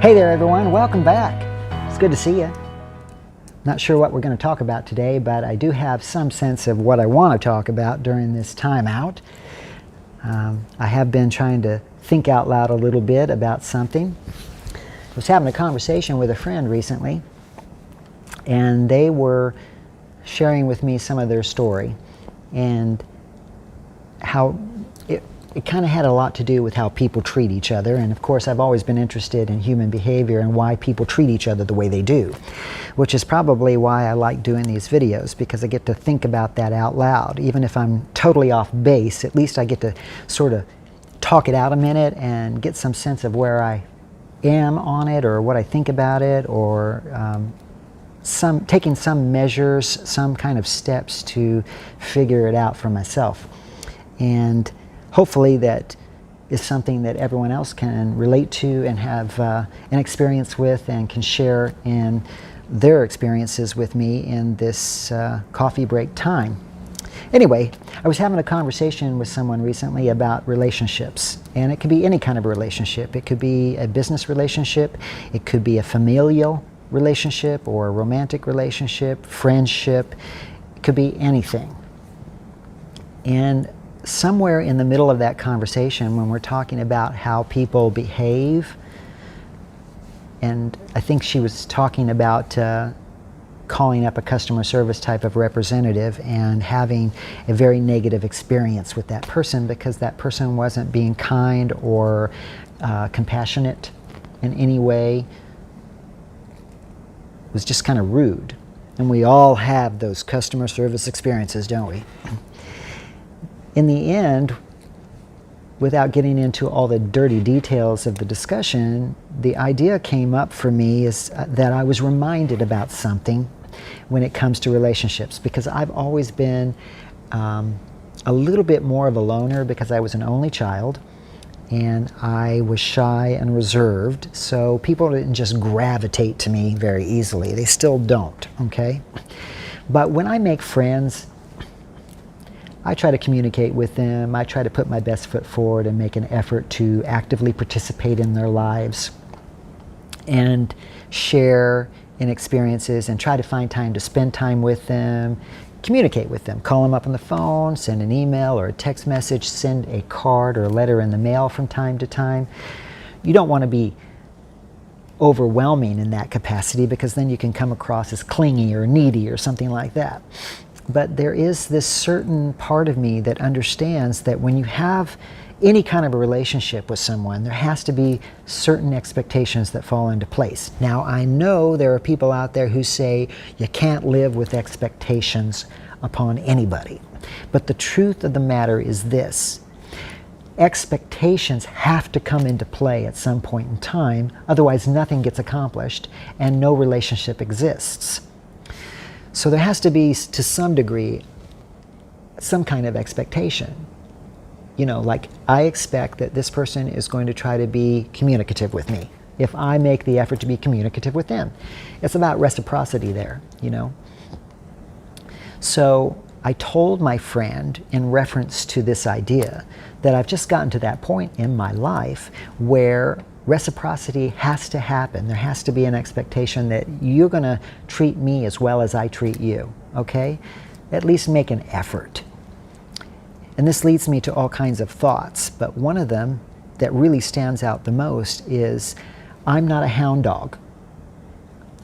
Hey there everyone, welcome back. It's good to see you. Not sure what we're going to talk about today, but I do have some sense of what I want to talk about during this time out. I have been trying to think out loud a little bit about something. I was having a conversation with a friend recently, and they were sharing with me some of their story and how it kind of had a lot to do with how people treat each other. And of course, I've always been interested in human behavior and why people treat each other the way they do, which is probably why I like doing these videos, because I get to think about that out loud. Even if I'm totally off base, at least I get to sort of talk it out a minute and get some sense of where I am on it, or what I think about it, or taking some measures, some kind of steps to figure it out for myself. And hopefully that is something that everyone else can relate to and have an experience with, and can share in their experiences with me in this coffee break time. Anyway, I was having a conversation with someone recently about relationships, and it could be any kind of relationship. It could be a business relationship, it could be a familial relationship or a romantic relationship, friendship, it could be anything. And somewhere in the middle of that conversation, when we're talking about how people behave, and I think she was talking about calling up a customer service type of representative and having a very negative experience with that person because that person wasn't being kind or compassionate in any way, was just kind of rude. And we all have those customer service experiences, don't we? In the end, without getting into all the dirty details of the discussion, the idea came up for me is that I was reminded about something when it comes to relationships, because I've always been a little bit more of a loner because I was an only child and I was shy and reserved, so people didn't just gravitate to me very easily. They still don't, okay? But when I make friends, I try to communicate with them. I try to put my best foot forward and make an effort to actively participate in their lives and share in experiences and try to find time to spend time with them, communicate with them, call them up on the phone, send an email or a text message, send a card or a letter in the mail from time to time. You don't want to be overwhelming in that capacity, because then you can come across as clingy or needy or something like that. But there is this certain part of me that understands that when you have any kind of a relationship with someone, there has to be certain expectations that fall into place. Now, I know there are people out there who say you can't live with expectations upon anybody. But the truth of the matter is this: expectations have to come into play at some point in time, otherwise nothing gets accomplished and no relationship exists. So there has to be, to some degree, some kind of expectation. You know, like, I expect that this person is going to try to be communicative with me if I make the effort to be communicative with them. It's about reciprocity there, you know. So I told my friend, in reference to this idea, that I've just gotten to that point in my life where reciprocity has to happen. There has to be an expectation that you're going to treat me as well as I treat you, okay? At least make an effort. And this leads me to all kinds of thoughts, but one of them that really stands out the most is, I'm not a hound dog.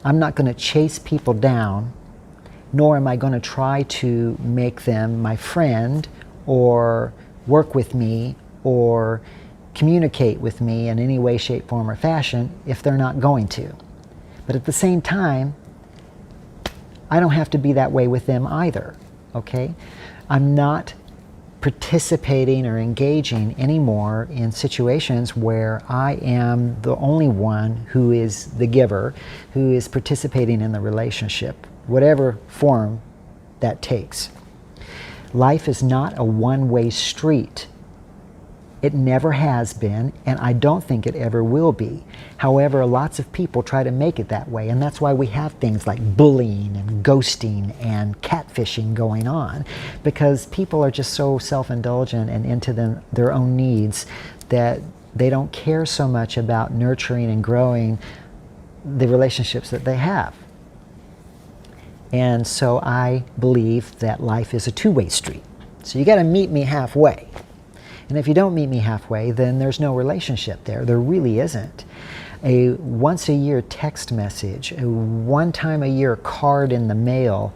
I'm not going to chase people down, nor am I going to try to make them my friend or work with me or communicate with me in any way, shape, form, or fashion if they're not going to. But at the same time, I don't have to be that way with them either, okay? I'm not participating or engaging anymore in situations where I am the only one who is the giver, who is participating in the relationship, whatever form that takes. Life is not a one-way street. It never has been, and I don't think it ever will be. However, lots of people try to make it that way, and that's why we have things like bullying and ghosting and catfishing going on, because people are just so self-indulgent and into their own needs that They don't care so much about nurturing and growing the relationships that they have. And so I believe that life is a two-way street. So you got to meet me halfway. And if you don't meet me halfway, then there's no relationship there. There really isn't. A once-a-year text message, a one-time-a-year card in the mail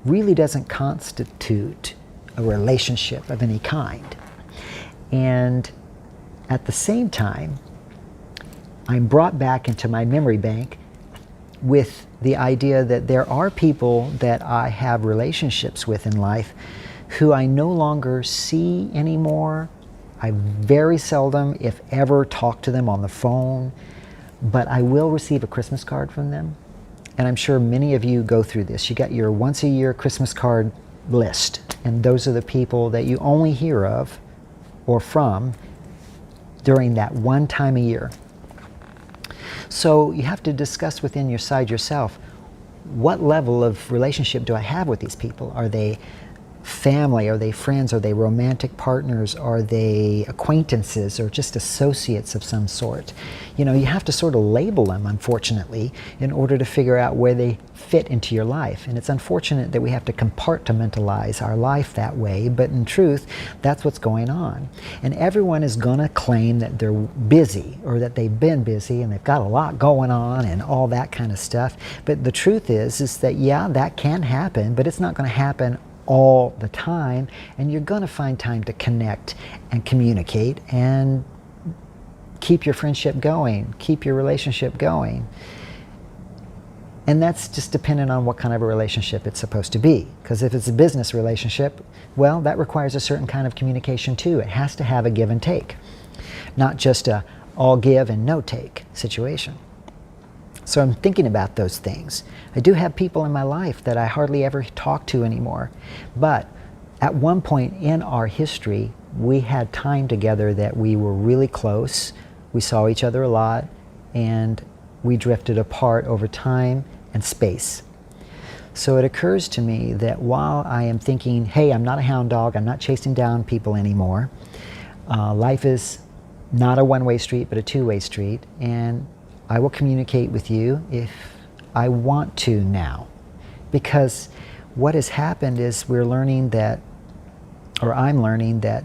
really doesn't constitute a relationship of any kind. And at the same time, I'm brought back into my memory bank with the idea that there are people that I have relationships with in life who I no longer see anymore. I very seldom, if ever, talk to them on the phone, but I will receive a Christmas card from them. And I'm sure many of you go through this. You got your once-a-year Christmas card list, and those are the people that you only hear of or from during that one time a year. So you have to discuss within yourself, what level of relationship do I have with these people? Are they family? Are they friends? Are they romantic partners? Are they acquaintances or just associates of some sort? You know, you have to sort of label them, unfortunately, in order to figure out where they fit into your life. And it's unfortunate that we have to compartmentalize our life that way, but in truth, that's what's going on. And everyone is going to claim that they're busy or that they've been busy and they've got a lot going on and all that kind of stuff. But the truth is that, yeah, that can happen, but it's not going to happen all the time, and you're going to find time to connect and communicate and keep your friendship going, keep your relationship going. And that's just dependent on what kind of a relationship it's supposed to be. Because if it's a business relationship, well, that requires a certain kind of communication too. It has to have a give and take, not just a all give and no take situation. So I'm thinking about those things. I do have people in my life that I hardly ever talk to anymore. But at one point in our history, we had time together that we were really close. We saw each other a lot, and we drifted apart over time and space. So it occurs to me that while I am thinking, hey, I'm not a hound dog, I'm not chasing down people anymore. Life is not a one-way street, but a two-way street. And I will communicate with you if I want to now. Because what has happened is we're learning that, or I'm learning that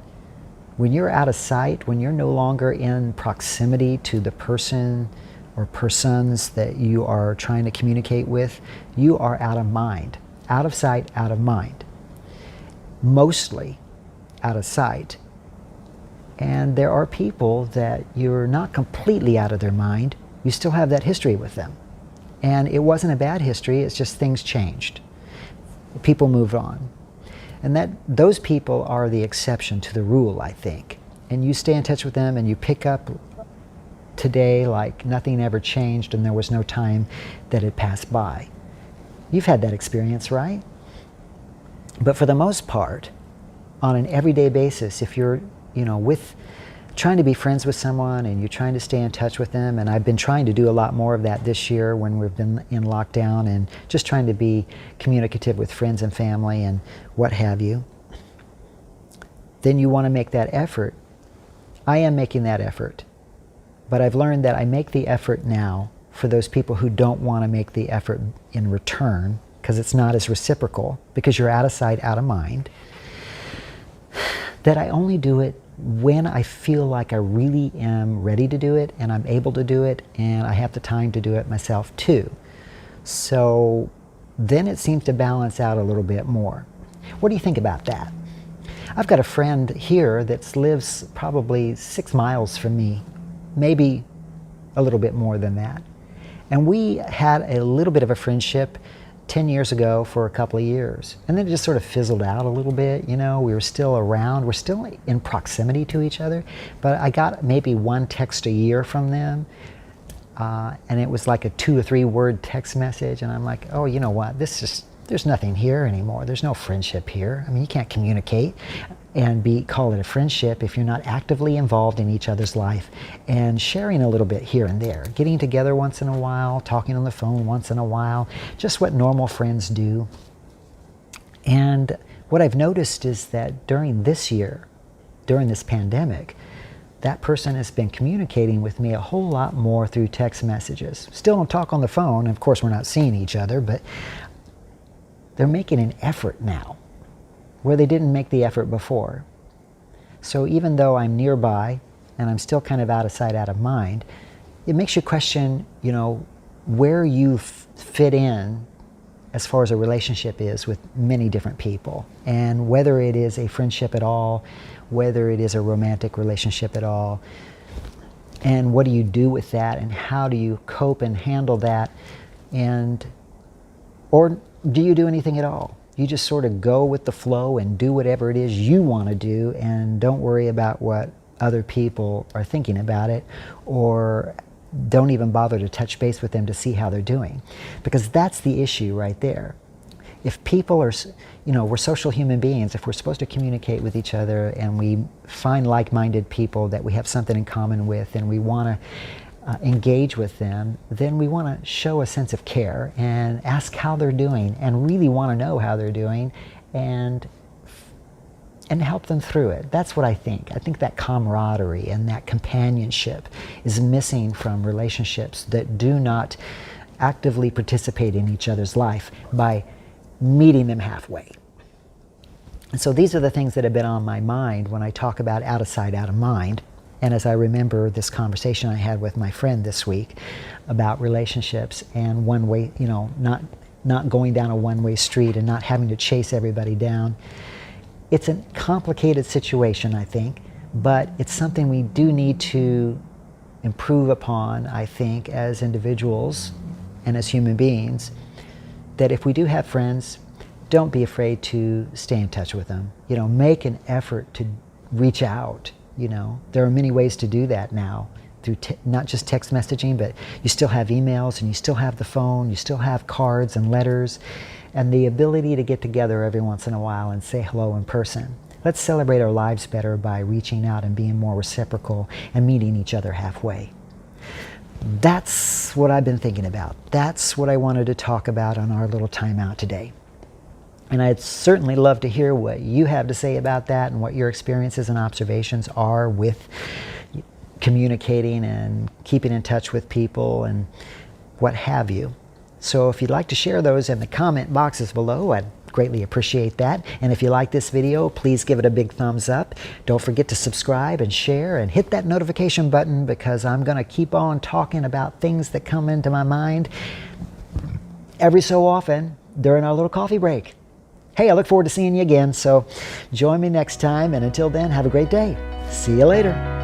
when you're out of sight, when you're no longer in proximity to the person or persons that you are trying to communicate with, you are out of mind. Out of sight, out of mind. Mostly out of sight. And there are people that you're not completely out of their mind. You still have that history with them. And it wasn't a bad history, it's just things changed. People moved on. And those people are the exception to the rule, I think. And you stay in touch with them and you pick up today like nothing ever changed and there was no time that had passed by. You've had that experience, right? But for the most part, on an everyday basis, if you're, trying to be friends with someone and you're trying to stay in touch with them, and I've been trying to do a lot more of that this year when we've been in lockdown and just trying to be communicative with friends and family and what have you, then you want to make that effort. I am making that effort, but I've learned that I make the effort now for those people who don't want to make the effort in return because it's not as reciprocal, because you're out of sight, out of mind, that I only do it when I feel like I really am ready to do it and I'm able to do it and I have the time to do it myself too. So then it seems to balance out a little bit more. What do you think about that? I've got a friend here that lives probably 6 miles from me, maybe a little bit more than that. And we had a little bit of a friendship 10 years ago for a couple of years. And then it just sort of fizzled out a little bit. We were still around. We're still in proximity to each other. But I got maybe 1 text a year from them. And it was like a 2 or 3 word text message. And I'm like, oh, you know what? There's nothing here anymore. There's no friendship here. I mean, you can't communicate and call it a friendship if you're not actively involved in each other's life and sharing a little bit here and there, getting together once in a while, talking on the phone once in a while, just what normal friends do. And what I've noticed is that during this year, during this pandemic, that person has been communicating with me a whole lot more through text messages. Still don't talk on the phone. Of course, we're not seeing each other, but they're making an effort now where they didn't make the effort before. So even though I'm nearby and I'm still kind of out of sight, out of mind, it makes you question, where you fit in as far as a relationship is with many different people, and whether it is a friendship at all, whether it is a romantic relationship at all, and what do you do with that, and how do you cope and handle that, or do you do anything at all? You just sort of go with the flow and do whatever it is you want to do, and don't worry about what other people are thinking about it, or don't even bother to touch base with them to see how they're doing. Because that's the issue right there. If people are, we're social human beings, if we're supposed to communicate with each other and we find like-minded people that we have something in common with and we want to engage with them, then we want to show a sense of care and ask how they're doing and really want to know how they're doing and help them through it. That's what I think. I think that camaraderie and that companionship is missing from relationships that do not actively participate in each other's life by meeting them halfway. And so these are the things that have been on my mind when I talk about out of sight, out of mind. And as I remember this conversation I had with my friend this week about relationships and one way, not going down a one-way street and not having to chase everybody down. It's a complicated situation, I think, but it's something we do need to improve upon, I think, as individuals and as human beings, that if we do have friends, don't be afraid to stay in touch with them. Make an effort to reach out. There are many ways to do that now, through not just text messaging, but you still have emails and you still have the phone, you still have cards and letters, and the ability to get together every once in a while and say hello in person. Let's celebrate our lives better by reaching out and being more reciprocal and meeting each other halfway. That's what I've been thinking about. That's what I wanted to talk about on our little timeout today. And I'd certainly love to hear what you have to say about that and what your experiences and observations are with communicating and keeping in touch with people and what have you. So if you'd like to share those in the comment boxes below, I'd greatly appreciate that. And if you like this video, please give it a big thumbs up. Don't forget to subscribe and share and hit that notification button, because I'm going to keep on talking about things that come into my mind every so often during our little coffee break. Hey, I look forward to seeing you again, so join me next time, and until then, have a great day. See you later.